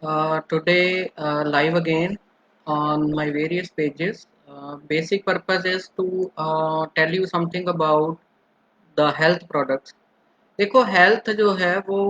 Today, live again on my various pages. Basic purpose is to tell you something about the health products. देखो health जो है वो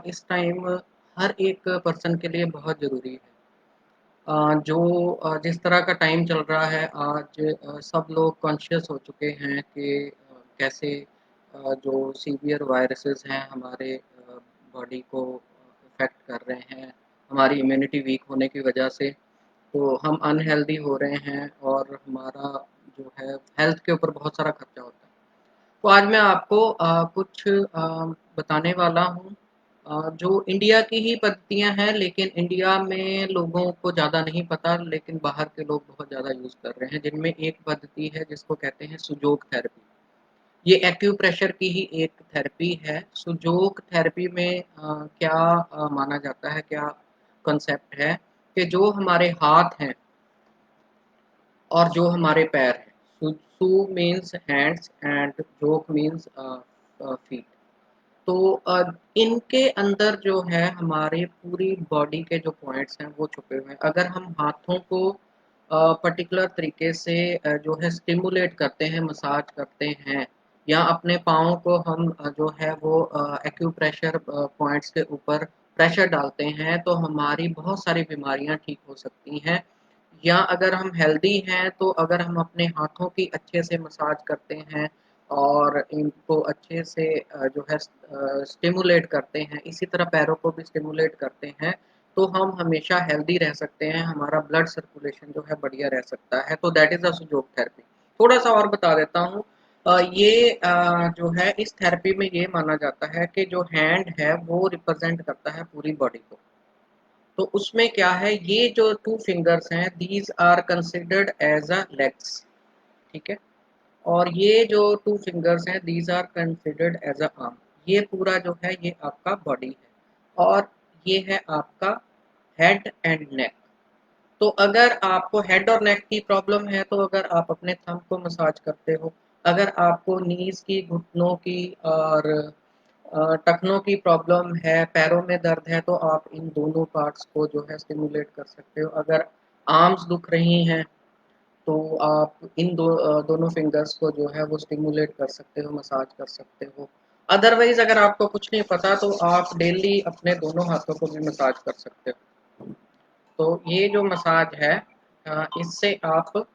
इस time हर एक person के लिए बहुत ज़रूरी है। जो जिस तरह का टाइम चल रहा है आज सब लोग कॉन्शियस हो चुके हैं कि कैसे जो सीवियर वायरसेस हैं हमारे बॉडी को इफ़ेक्ट कर रहे हैं, हमारी इम्यूनिटी वीक होने की वजह से। तो हम अनहेल्दी हो रहे हैं और हमारा जो है हेल्थ के ऊपर बहुत सारा खर्चा होता है। तो आज मैं आपको कुछ बताने वाला हूँ जो इंडिया की ही पद्धतियाँ हैं, लेकिन इंडिया में लोगों को ज़्यादा नहीं पता, लेकिन बाहर के लोग बहुत ज़्यादा यूज़ कर रहे हैं, जिनमें एक पद्धति है जिसको कहते हैं सुजोग थेरेपी। ये एक्यूप्रेशर की ही एक थेरेपी है। सुजोग थेरेपी में क्या माना जाता है, क्या कॉन्सेप्ट है कि जो हमारे हाथ हैं और जो हमारे पैर हैं, सु means hands and joke means feet. तो इनके अंदर जो है हमारे पूरी बॉडी के जो पॉइंट्स हैं वो छुपे हुए हैं। अगर हम हाथों को पर्टिकुलर तरीके से जो है स्टिमुलेट करते हैं, मसाज करते हैं, या अपने पाँव को हम जो है वो एक्यूप्रेशर पॉइंट्स के ऊपर प्रेशर डालते हैं, तो हमारी बहुत सारी बीमारियां ठीक हो सकती हैं। या अगर हम हेल्दी हैं तो अगर हम अपने हाथों की अच्छे से मसाज करते हैं और इनको अच्छे से जो है स्टिमुलेट करते हैं, इसी तरह पैरों को भी स्टिमुलेट करते हैं, तो हम हमेशा हेल्दी रह सकते हैं, हमारा ब्लड सर्कुलेशन जो है बढ़िया रह सकता है। तो दैट इज़ अ सुजोग थेरेपी। थोड़ा सा और बता देता हूँ। ये जो है इस थेरेपी में ये माना जाता है कि जो हैंड है वो रिप्रेजेंट करता है पूरी बॉडी को। तो उसमें क्या है, ये जो टू फिंगर्स हैं these are considered as a legs. ठीक है। और ये जो टू फिंगर्स हैं these are considered as a arm. ये पूरा जो है ये आपका बॉडी है और ये है आपका हेड एंड नेक। तो अगर आपको हेड और नेक की प्रॉब्लम है तो अगर आप अपने थंब को मसाज करते हो, अगर आपको नीज की, घुटनों की और टखनों की प्रॉब्लम है, पैरों में दर्द है, तो आप इन दोनों पार्ट्स को जो है स्टिमुलेट कर सकते हो। अगर आर्म्स दुख रही हैं तो आप इन दोनों फिंगर्स को जो है वो स्टिमुलेट कर सकते हो, मसाज कर सकते हो। अदरवाइज अगर आपको कुछ नहीं पता तो आप डेली अपने दोनों हाथों को भी मसाज कर सकते हो। तो ये जो मसाज है इससे आप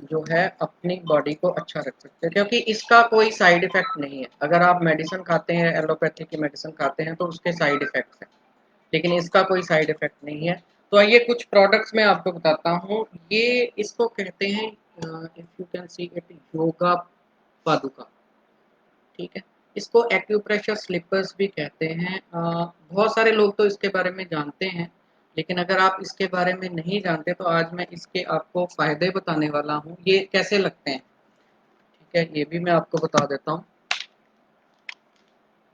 जो है अपनी बॉडी को अच्छा रख सकते हैं, क्योंकि इसका कोई साइड इफेक्ट नहीं है। अगर आप मेडिसिन खाते हैं, एलोपैथी की मेडिसिन खाते हैं, तो उसके साइड इफेक्ट्स हैं, लेकिन इसका कोई साइड इफेक्ट नहीं है। तो आइए कुछ प्रोडक्ट्स मैं आपको बताता हूँ। ये इसको कहते हैं, if you can see it, yoga पादुका। ठीक है। इसको एक्यूप्रेशर स्लीपर्स भी कहते हैं। बहुत सारे लोग तो इसके बारे में जानते हैं, लेकिन अगर आप इसके बारे में नहीं जानते तो आज मैं इसके आपको फ़ायदे बताने वाला हूँ, ये कैसे लगते हैं। ठीक है, ये भी मैं आपको बता देता हूँ।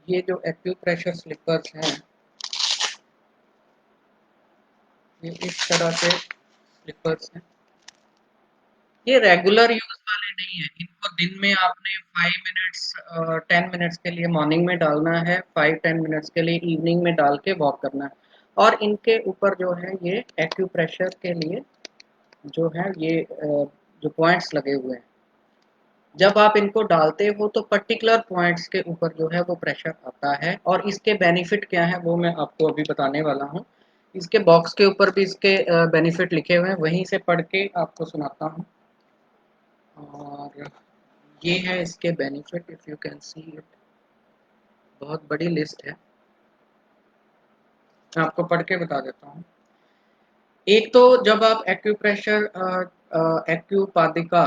ये जो एक्यूप्रेशर स्लीपर्स हैं, ये इस तरह के स्लीपर्स हैं। ये रेगुलर यूज़ वाले नहीं है। इनको दिन में आपने 5 मिनट्स 10 मिनट्स के लिए मॉर्निंग में डालना है, 5-10 मिनट्स के लिए इवनिंग में डाल के वॉक करना है। और इनके ऊपर जो है ये एक्यूप्रेशर के लिए जो है ये जो पॉइंट्स लगे हुए हैं, जब आप इनको डालते हो तो पर्टिकुलर पॉइंट्स के ऊपर जो है वो प्रेशर आता है। और इसके बेनिफिट क्या है वो मैं आपको अभी बताने वाला हूँ। इसके बॉक्स के ऊपर भी इसके बेनिफिट लिखे हुए हैं, वहीं से पढ़ के आपको सुनाता हूँ। और ये है इसके benefit, if you can see it. बहुत बड़ी लिस्ट है, मैं आपको पढ़ के बता देता हूँ। एक तो जब आप एक्यूप्रेशर एक्यूपादिका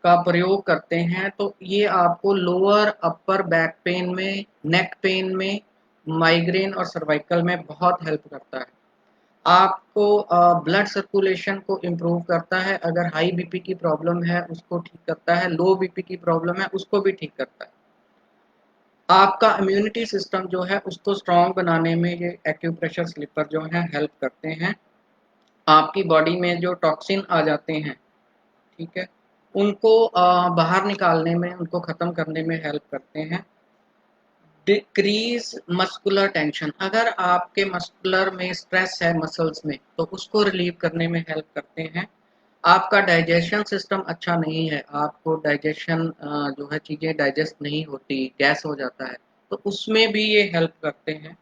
का प्रयोग करते हैं तो ये आपको लोअर अपर बैक पेन में, नेक पेन में, माइग्रेन और सर्वाइकल में बहुत हेल्प करता है। आपको ब्लड सर्कुलेशन को इम्प्रूव करता है। अगर हाई बीपी की प्रॉब्लम है उसको ठीक करता है, लो बीपी की प्रॉब्लम है उसको भी ठीक करता है। आपका इम्यूनिटी सिस्टम जो है उसको स्ट्रॉन्ग बनाने में ये एक्यूप्रेशर स्लीपर जो है हेल्प करते हैं। आपकी बॉडी में जो टॉक्सिन आ जाते हैं, ठीक है, उनको बाहर निकालने में, उनको ख़त्म करने में हेल्प करते हैं। डिक्रीज मस्कुलर टेंशन, अगर आपके मस्कुलर में स्ट्रेस है मसल्स में तो उसको रिलीव करने में हेल्प करते हैं। आपका डाइजेशन सिस्टम अच्छा नहीं है, आपको डाइजेशन जो है चीज़ें डाइजेस्ट नहीं होती, गैस हो जाता है, तो उसमें भी ये हेल्प करते हैं।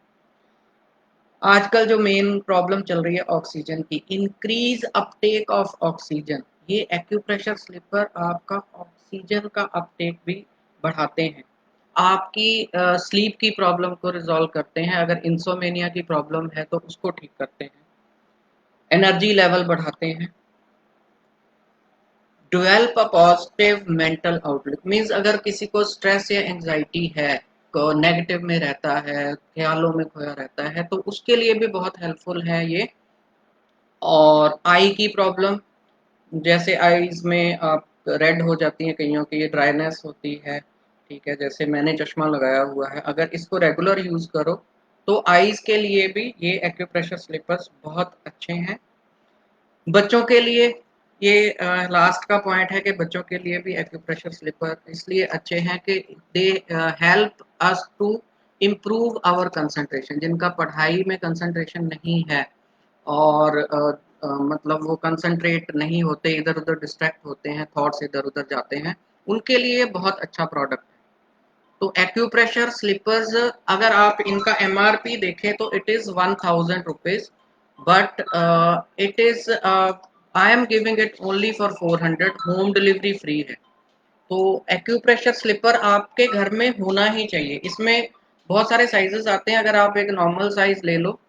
आजकल जो मेन प्रॉब्लम चल रही है ऑक्सीजन की, इंक्रीज अपटेक ऑफ ऑक्सीजन, ये एक्यूप्रेशर स्लीपर आपका ऑक्सीजन का अपटेक भी बढ़ाते हैं। आपकी स्लीप की प्रॉब्लम को रिजॉल्व करते हैं, अगर इंसोमेनिया की प्रॉब्लम है तो उसको ठीक करते हैं, एनर्जी लेवल बढ़ाते हैं। Develop a positive mental outlook, means अगर किसी को स्ट्रेस या एंजाइटी है, को नेगेटिव में रहता है, ख्यालों में खोया रहता है, तो उसके लिए भी बहुत हेल्पफुल है ये। और आई की प्रॉब्लम, जैसे आईज में आप रेड हो जाती हैं कईयों की, ड्राइनेस होती है, ठीक है, जैसे मैंने चश्मा लगाया हुआ है, अगर इसको रेगुलर यूज़ करो तो आईज के लिए भी ये एक्यूप्रेशर स्लीपर्स बहुत अच्छे हैं। बच्चों के लिए ये लास्ट का पॉइंट है कि बच्चों के लिए भी एक्यूप्रेशर स्लीपर इसलिए अच्छे हैं कि they help us to improve our concentration, जिनका पढ़ाई में कंसंट्रेशन नहीं है और मतलब वो कंसंट्रेट नहीं होते, इधर उधर डिस्ट्रैक्ट होते हैं, थॉट्स इधर उधर जाते हैं, उनके लिए बहुत अच्छा प्रोडक्ट है। तो एक्यूप्रेशर स्लीपर्स, अगर आप इनका एमआरपी देखें तो it is 1000 rupees, but it is I am giving it only for 400, home delivery free है। तो एक्यूप्रेशर स्लीपर आपके घर में होना ही चाहिए। इसमें बहुत सारे साइजेस आते हैं, अगर आप एक नॉर्मल साइज ले लो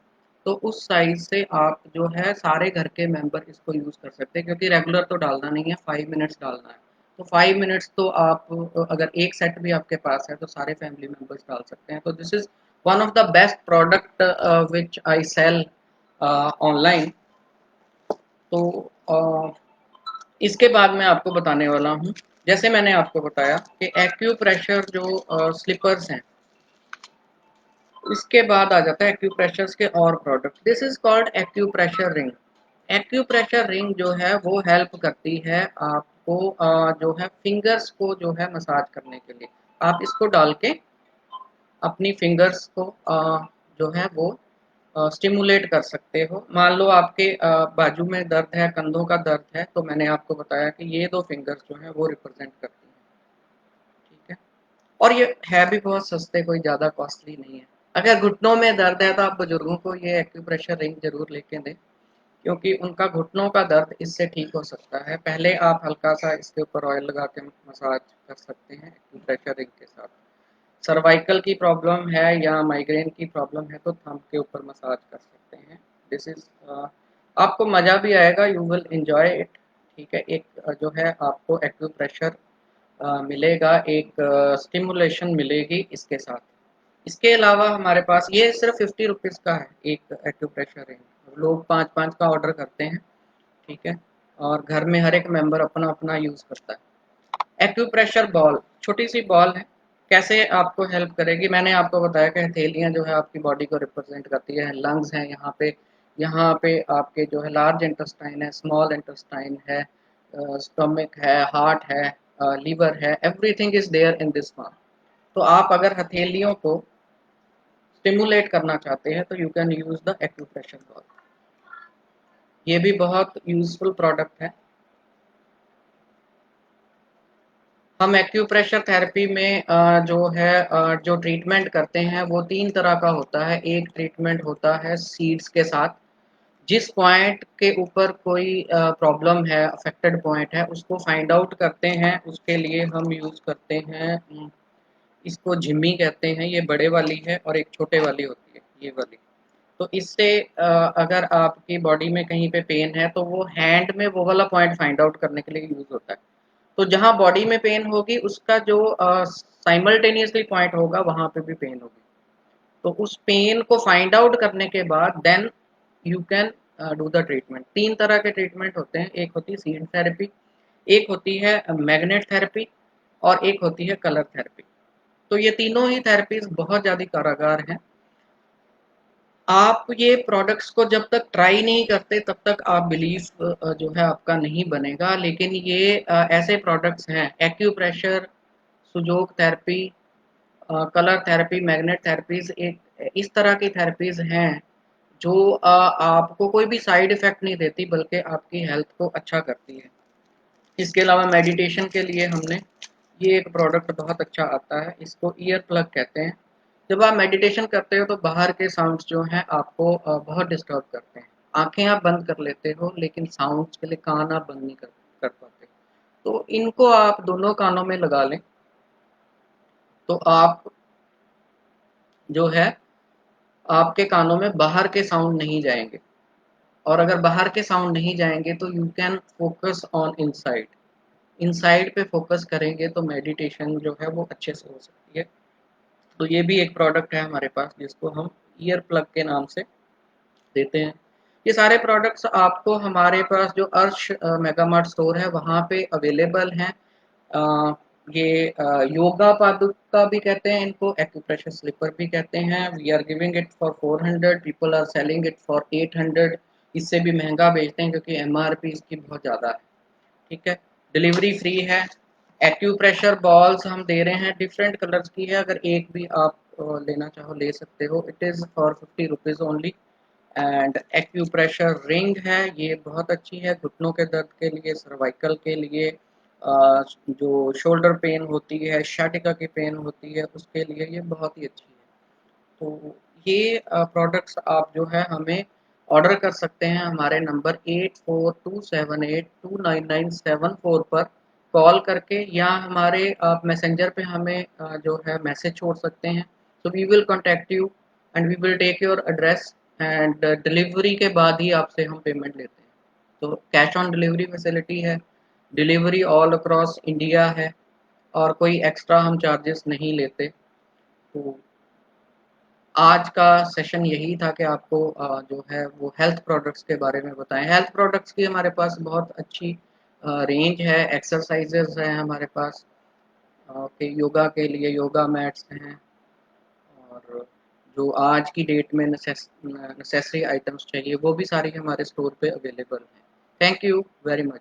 तो उस साइज से आप जो है सारे घर के मेंबर इसको यूज़ कर सकते हैं, क्योंकि रेगुलर तो डालना नहीं है, 5 मिनट्स डालना है। तो 5 मिनट्स तो आप, अगर एक सेट भी आपके पास है तो सारे फैमिली मेंबर्स डाल सकते हैं। तो this is one of the best product which I sell online. तो इसके बाद मैं आपको बताने वाला हूँ, जैसे मैंने आपको बताया कि एक्यूप्रेशर जो स्लीपर्स हैं, इसके बाद आ जाता है एक्यूप्रेशर्स के और product. This is called acupressure ring. Acupressure ring जो है वो हेल्प करती है आपको जो है फिंगर्स को जो है मसाज करने के लिए। आप इसको डाल के अपनी फिंगर्स को जो है वो स्टिमुलेट कर सकते हो। मान लो आपके बाजू में दर्द है, कंधों का दर्द है, तो मैंने आपको बताया कि ये दो फिंगर्स जो है वो रिप्रेजेंट करती हैं, ठीक है। और ये है भी बहुत सस्ते, कोई ज़्यादा कॉस्टली नहीं है। अगर घुटनों में दर्द है तो आप बुजुर्गों को ये एक्यूप्रेशर रिंग जरूर लेके दें, क्योंकि उनका घुटनों का दर्द इससे ठीक हो सकता है। पहले आप हल्का सा इसके ऊपर ऑयल लगा के मसाज कर सकते हैं एक्यूप्रेशर रिंग के साथ। सर्वाइकल की प्रॉब्लम है या माइग्रेन की प्रॉब्लम है तो थंब के ऊपर मसाज कर सकते हैं। दिस इज आपको मज़ा भी आएगा, यू विल एंजॉय इट, ठीक है। एक जो है आपको एक्यूप्रेशर मिलेगा, एक स्टिमुलेशन मिलेगी इसके साथ। इसके अलावा हमारे पास ये सिर्फ 50 रुपीज़ का है एक एक्यूप्रेशर रिंग, लोग 5-5 का ऑर्डर करते हैं, ठीक है, और घर में हर एक मेंबर अपना अपना यूज़ करता है। एक्यूप्रेशर बॉल, छोटी सी बॉल है, कैसे आपको हेल्प करेगी, मैंने आपको बताया कि हथेलियाँ जो है आपकी बॉडी को रिप्रेजेंट करती है, लंग्स हैं यहाँ पे आपके जो है लार्ज इंटेस्टाइन है, स्मॉल इंटेस्टाइन है, स्टमक है, हार्ट है, लीवर है, everything is there in this form. तो आप अगर हथेलियों को स्टिमुलेट करना चाहते हैं तो you can use the acupressure ball. ये भी बहुत यूजफुल प्रोडक्ट है। हम एक्यूप्रेशर थेरेपी में जो है जो ट्रीटमेंट करते हैं वो 3 तरह का होता है। एक ट्रीटमेंट होता है सीड्स के साथ, जिस पॉइंट के ऊपर कोई प्रॉब्लम है, अफेक्टेड पॉइंट है, उसको फाइंड आउट करते हैं। उसके लिए हम यूज़ करते हैं, इसको झिम्मी कहते हैं, ये बड़े वाली है, और एक छोटे वाली होती है ये वाली। तो इससे अगर आपकी बॉडी में कहीं पे पेन है तो वो हैंड में वो वाला पॉइंट फाइंड आउट करने के लिए यूज़ होता है। तो जहाँ बॉडी में पेन होगी उसका जो साइमल्टेनियसली पॉइंट होगा वहाँ पे भी पेन होगी। तो उस पेन को फाइंड आउट करने के बाद then you can do the treatment. 3 तरह के ट्रीटमेंट होते हैं, एक होती है सीड थेरेपी, एक होती है मैग्नेट थेरेपी, और एक होती है कलर थेरेपी। तो ये तीनों ही थेरेपीज बहुत ज़्यादा कारागार हैं। आप ये प्रोडक्ट्स को जब तक ट्राई नहीं करते तब तक आप बिलीव जो है आपका नहीं बनेगा। लेकिन ये ऐसे प्रोडक्ट्स हैं, acupressure, सुजोग therapy, colour therapy, magnet therapies एक इस तरह की थेरेपीज हैं जो आपको कोई भी साइड इफेक्ट नहीं देती बल्कि आपकी हेल्थ को अच्छा करती है। इसके अलावा मेडिटेशन के लिए हमने ये एक प्रोडक्ट बहुत अच्छा आता है, इसको ईयर प्लग कहते हैं। जब आप मेडिटेशन करते हो तो बाहर के साउंड्स जो हैं आपको बहुत डिस्टर्ब करते हैं। आंखें आप बंद कर लेते हो लेकिन साउंड्स के लिए कान आप बंद नहीं कर पाते। तो इनको आप दोनों कानों में लगा लें तो आप जो है आपके कानों में बाहर के साउंड नहीं जाएंगे, और अगर बाहर के साउंड नहीं जाएंगे तो you can focus on inside. Inside पे फोकस करेंगे तो मेडिटेशन जो है वो अच्छे से हो सकती है। तो ये भी एक प्रोडक्ट है हमारे पास जिसको हम ईयर प्लग के नाम से देते हैं। ये सारे प्रोडक्ट्स आपको हमारे पास जो अर्श मेगामार्ट स्टोर है वहाँ पे अवेलेबल हैं। अ, ये योगा पादुका भी कहते हैं इनको, एक्यूप्रेशर स्लीपर भी कहते हैं। We are giving it for 400, people are selling it for 800। इससे भी महंगा बेचते हैं क्योंकि एमआरपी इसकी बहुत ज़्यादा है। ठीक है, डिलीवरी फ्री है। एक्यूप्रेशर बॉल्स हम दे रहे हैं, डिफरेंट कलर्स की है, अगर एक भी आप लेना चाहो ले सकते हो। It is for 50 rupees only. And acupressure ring है, ये बहुत अच्छी है घुटनों के दर्द के लिए, सर्वाइकल के लिए, जो शोल्डर पेन होती है, शाटिका की पेन होती है, उसके लिए ये बहुत ही अच्छी है। तो ये प्रोडक्ट्स आप जो है हमें ऑर्डर कर सकते हैं हमारे नंबर 8427829974 पर कॉल करके, या हमारे आप मैसेंजर पे हमें जो है मैसेज छोड़ सकते हैं। So we will contact you and we will take your address, and delivery के बाद ही आपसे हम पेमेंट लेते हैं। तो कैश ऑन डिलीवरी फैसिलिटी है, डिलीवरी ऑल अक्रॉस इंडिया है, और कोई एक्स्ट्रा हम चार्जेस नहीं लेते। तो आज का सेशन यही था कि आपको जो है वो हेल्थ प्रोडक्ट्स के बारे में बताएं। हेल्थ प्रोडक्ट्स की हमारे पास बहुत अच्छी रेंज है, एक्सरसाइजेज हैं हमारे पास, कि योगा के लिए योगा मैट्स हैं, और जो आज की डेट में नेसेसरी आइटम्स चाहिए वो भी सारी हमारे स्टोर पे अवेलेबल हैं। Thank you very much.